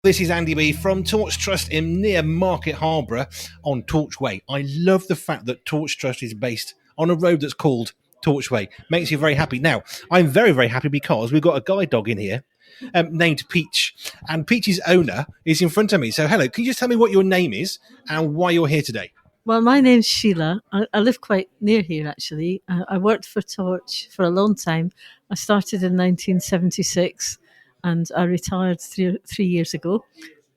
This is Andy B from Torch Trust in near Market Harborough on Torchway. I love the fact that Torch Trust is based on a road that's called Torchway. Makes you very happy. Now, I'm very, very happy because we've got a guide dog in here named Peach. And Peach's owner is in front of me. So, hello, can you just tell me what your name is and why you're here today? Well, my name's Sheila. I live quite near here, actually. I worked for Torch for a long time. I started in 1976 and I retired three years ago,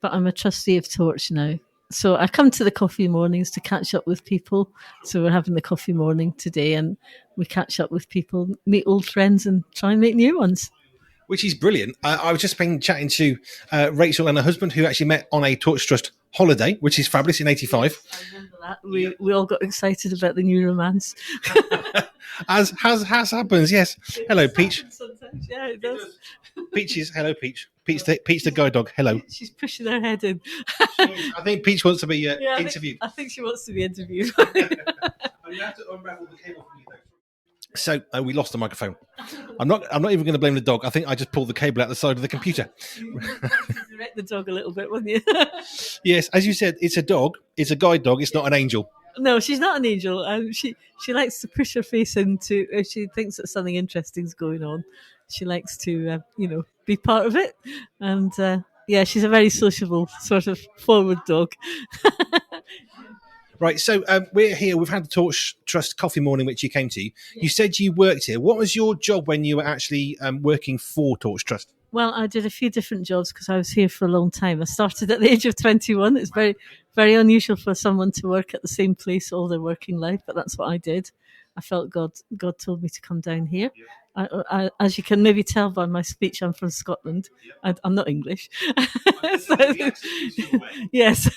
but I'm a trustee of Torch now. So I come to the coffee mornings to catch up with people. So we're having the coffee morning today and we catch up with people, meet old friends and try and make new ones. Which is brilliant. I was just been chatting to Rachel and her husband, who actually met on a Torch Trust holiday, which is fabulous in '85. I remember that. We all got excited about the new romance. as happens, yes. Hello, Peach. Sometimes, yeah, it does. Peach is hello, Peach. Peach the guide dog. Hello. She's pushing her head in. I think Peach wants to be interviewed. I think she wants to be interviewed. You have to unravel the cable for me, though. So we lost the microphone. I'm not even going to blame the dog. I think I just pulled the cable out the side of the computer. You wrecked the dog a little bit, wouldn't you? Yes, as you said, it's a dog. It's a guide dog. It's not an angel. No, she's not an angel. She likes to push her face into if she thinks that something interesting is going on. She likes to be part of it, and she's a very sociable sort of forward dog. Right, so we're here. We've had the Torch Trust coffee morning, which you came to. You said you worked here. What was your job when you were actually working for Torch Trust? Well, I did a few different jobs because I was here for a long time. I started at the age of 21. It's very, very unusual for someone to work at the same place all their working life, but that's what I did. I felt God told me to come down here. I, as you can maybe tell by my speech, I'm from Scotland. I'm not English. Yes.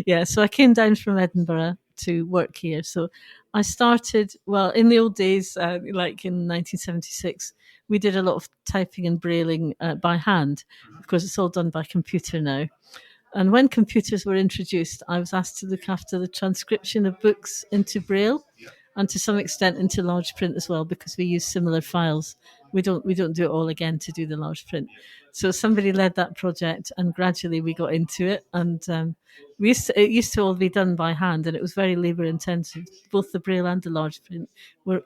Yeah, so I came down from Edinburgh to work here. So I started, in the old days, like in 1976, we did a lot of typing and brailing by hand. Of course, it's all done by computer now. And when computers were introduced, I was asked to look after the transcription of books into Braille and to some extent into large print as well, because we use similar files. We don't do it all again to do the large print. So somebody led that project, and gradually we got into it. And it used to all be done by hand, and it was very labour intensive. Both the Braille and the large print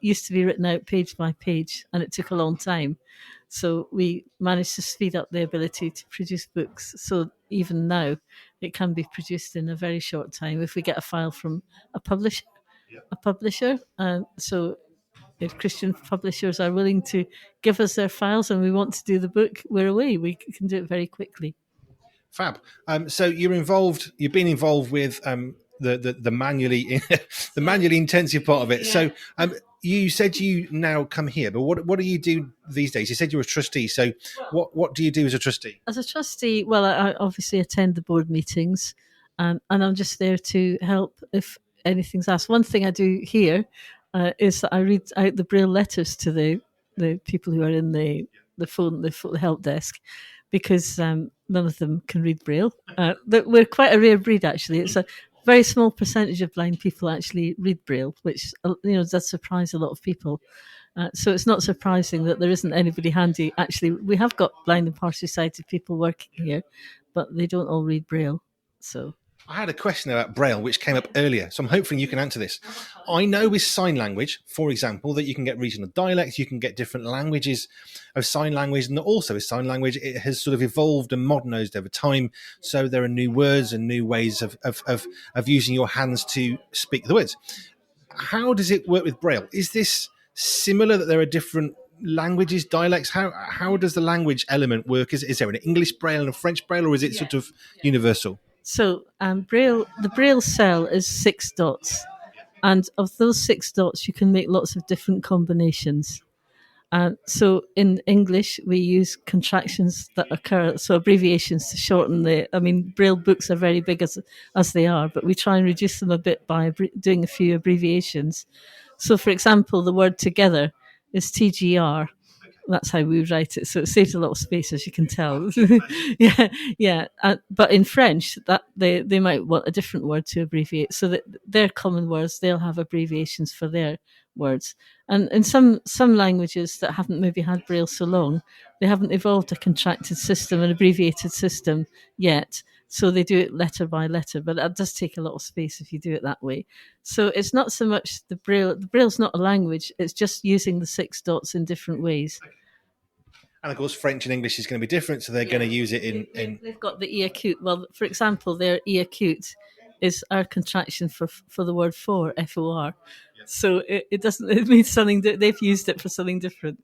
used to be written out page by page, and it took a long time. So we managed to speed up the ability to produce books. So even now, it can be produced in a very short time if we get a file from a publisher. So if Christian publishers are willing to give us their files and we want to do the book, we're away. We can do it very quickly. Fab. So you've been involved with the manually intensive part of it. Yeah. So you said you now come here, but what do you do these days? You said you're a trustee. So what do you do as a trustee? As a trustee, well, I obviously attend the board meetings, and I'm just there to help if anything's asked. One thing I do here is that I read out the Braille letters to the people who are in the help desk, because none of them can read Braille. We're quite a rare breed, actually. It's a very small percentage of blind people actually read Braille, which does surprise a lot of people. So it's not surprising that there isn't anybody handy. Actually, we have got blind and partially sighted people working here, but they don't all read Braille. So I had a question about Braille, which came up earlier, so I'm hoping you can answer this. I know with sign language, for example, that you can get regional dialects, you can get different languages of sign language, and also with sign language, it has sort of evolved and modernized over time. So there are new words and new ways of using your hands to speak the words. How does it work with Braille? Is this similar, that there are different languages, dialects? How does the language element work? Is there an English Braille and a French Braille, or is it sort of universal? So the Braille cell is 6 dots, and of those 6 dots, you can make lots of different combinations. So in English, we use contractions that occur, so abbreviations to shorten Braille books are very big as they are, but we try and reduce them a bit by doing a few abbreviations. So, for example, the word together is TGR. That's how we write it. So it saves a lot of space, as you can tell. Yeah. But in French, that they might want a different word to abbreviate. So that their common words, they'll have abbreviations for their words. And in some languages that haven't maybe had Braille so long, they haven't evolved a contracted system, an abbreviated system yet. So they do it letter by letter, but that does take a lot of space if you do it that way. So it's not so much the Braille. The Braille's not a language. It's just using the 6 dots in different ways. And of course, French and English is going to be different, so they're going to use it in. They've got the E acute. Well, for example, their E acute is our contraction for the word for, FOR. So it doesn't. It means something. They've used it for something different.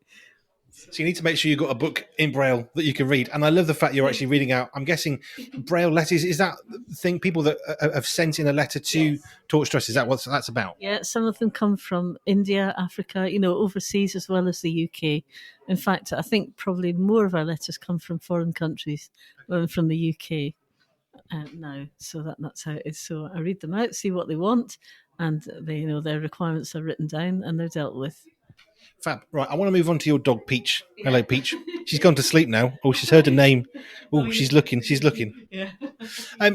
So you need to make sure you've got a book in Braille that you can read. And I love the fact you're actually reading out, I'm guessing, Braille letters. Is that the thing people that have sent in a letter to Torch Trust? Is that what that's about? Yeah, some of them come from India, Africa, overseas as well as the UK. In fact, I think probably more of our letters come from foreign countries than from the UK now. So that's how it is. So I read them out, see what they want, and they their requirements are written down and they're dealt with. Fab. Right, I want to move on to your dog, Peach. Hello, Peach. She's gone to sleep now. Oh, she's heard a name. Oh, she's looking. She's looking. Yeah.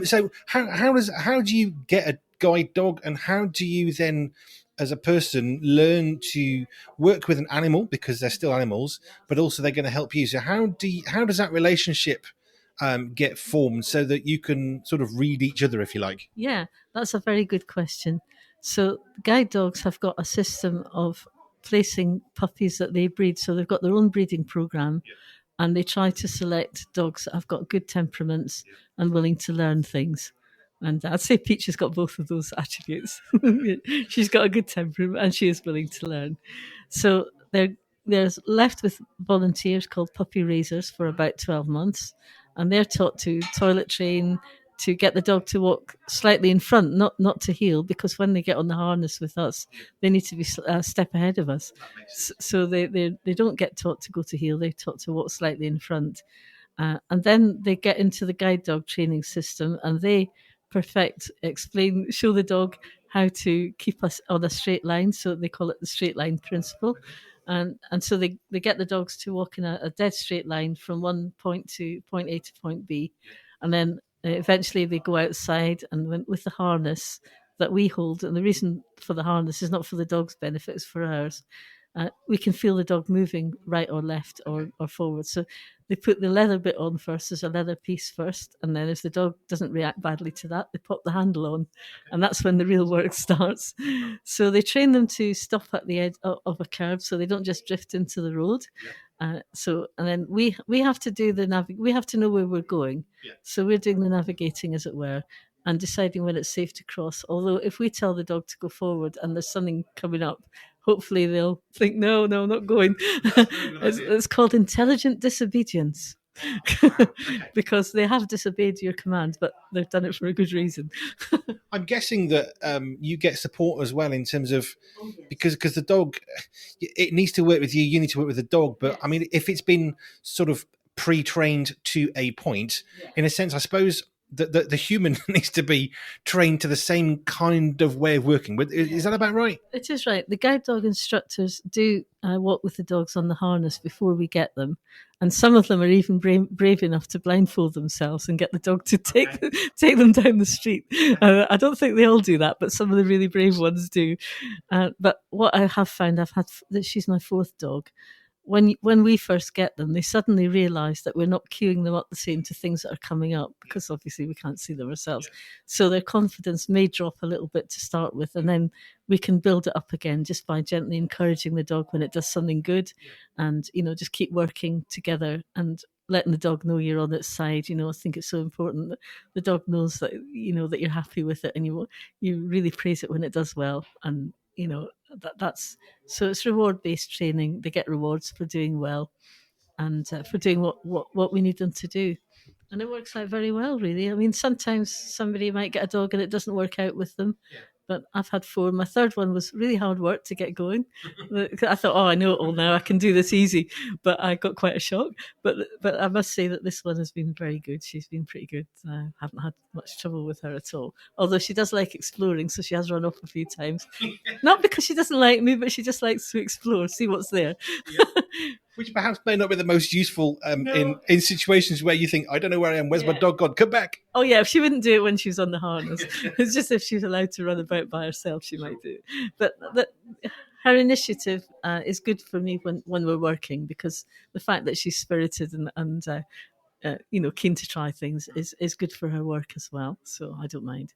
So how do you get a guide dog, and how do you then, as a person, learn to work with an animal, because they're still animals, but also they're going to help you? So how does that relationship get formed so that you can sort of read each other, if you like? Yeah, that's a very good question. So guide dogs have got a system of placing puppies that they breed. So they've got their own breeding program, and they try to select dogs that have got good temperaments and willing to learn things. And I'd say Peach has got both of those attributes. She's got a good temperament and she is willing to learn. So they're left with volunteers called puppy raisers for about 12 months. And they're taught to toilet train, to get the dog to walk slightly in front, not to heel, because when they get on the harness with us, they need to be a step ahead of us. So they don't get taught to go to heel, they're taught to walk slightly in front. And then they get into the guide dog training system, and they show the dog how to keep us on a straight line. So they call it the straight line principle. And so they get the dogs to walk in a dead straight line from one point to point A to point B. And then eventually they go outside, and with the harness that we hold, and the reason for the harness is not for the dog's benefit, it's for ours. We can feel the dog moving right or left or forward. So they put the leather bit on first. There's a leather piece first. And then if the dog doesn't react badly to that, they pop the handle on. And that's when the real work starts. So they train them to stop at the edge of a curb so they don't just drift into the road. And then we have to do we have to know where we're going. So we're doing the navigating, as it were, and deciding when it's safe to cross. Although if we tell the dog to go forward and there's something coming up, hopefully they'll think, no, I'm not going. It's called intelligent disobedience. Because they have disobeyed your command, but they've done it for a good reason. I'm guessing that you get support as well in terms of, because the dog, it needs to work with you, you need to work with the dog. But I mean, if it's been sort of pre-trained to a point, in a sense, I suppose the human needs to be trained to the same kind of way of working. Is that about right? It is right. The guide dog instructors do walk with the dogs on the harness before we get them. And some of them are even brave enough to blindfold themselves and get the dog to take them down the street. I don't think they all do that, but some of the really brave ones do. But what I have found, she's my 4th dog. When we first get them, they suddenly realise that we're not queuing them up the same to things that are coming up, because obviously we can't see them ourselves. So their confidence may drop a little bit to start with, and then we can build it up again just by gently encouraging the dog when it does something good, and just keep working together and letting the dog know you're on its side. I think it's so important that the dog knows that that you're happy with it, and you really praise it when it does well, and that's so it's reward-based training. They get rewards for doing well and for doing what we need them to do, and it works out very well, really. I mean, sometimes somebody might get a dog and it doesn't work out with them, but I've had 4. My 3rd one was really hard work to get going. I thought, I know it all now, I can do this easy, but I got quite a shock. But I must say that this one has been very good. She's been pretty good. I haven't had much trouble with her at all. Although she does like exploring, so she has run off a few times. Not because she doesn't like me, but she just likes to explore, see what's there. Which perhaps may not be the most useful in situations where you think, I don't know where I am, where's my dog gone? Come back. Oh, yeah, she wouldn't do it when she was on the harness. It's just if she was allowed to run about by herself, she might do it. But her initiative is good for me when we're working, because the fact that she's spirited and keen to try things is good for her work as well. So I don't mind.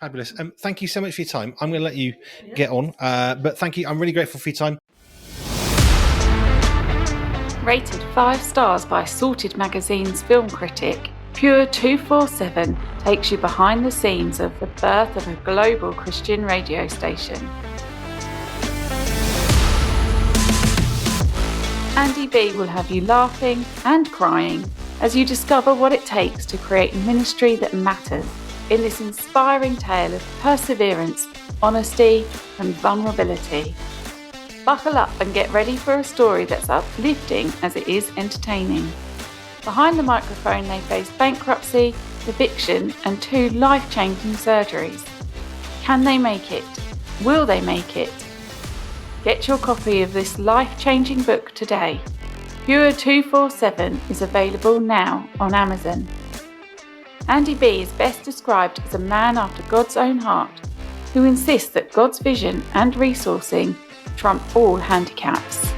Fabulous. Thank you so much for your time. I'm going to let you get on, but thank you. I'm really grateful for your time. Rated 5 stars by Sorted Magazine's film critic, Pure 247 takes you behind the scenes of the birth of a global Christian radio station. Andy B will have you laughing and crying as you discover what it takes to create ministry that matters in this inspiring tale of perseverance, honesty, and vulnerability. Buckle up and get ready for a story that's uplifting as it is entertaining. Behind the microphone, they face bankruptcy, eviction, and 2 life-changing surgeries. Can they make it? Will they make it? Get your copy of this life-changing book today. Pure 247 is available now on Amazon. Andy B is best described as a man after God's own heart, who insists that God's vision and resourcing trump all handicaps.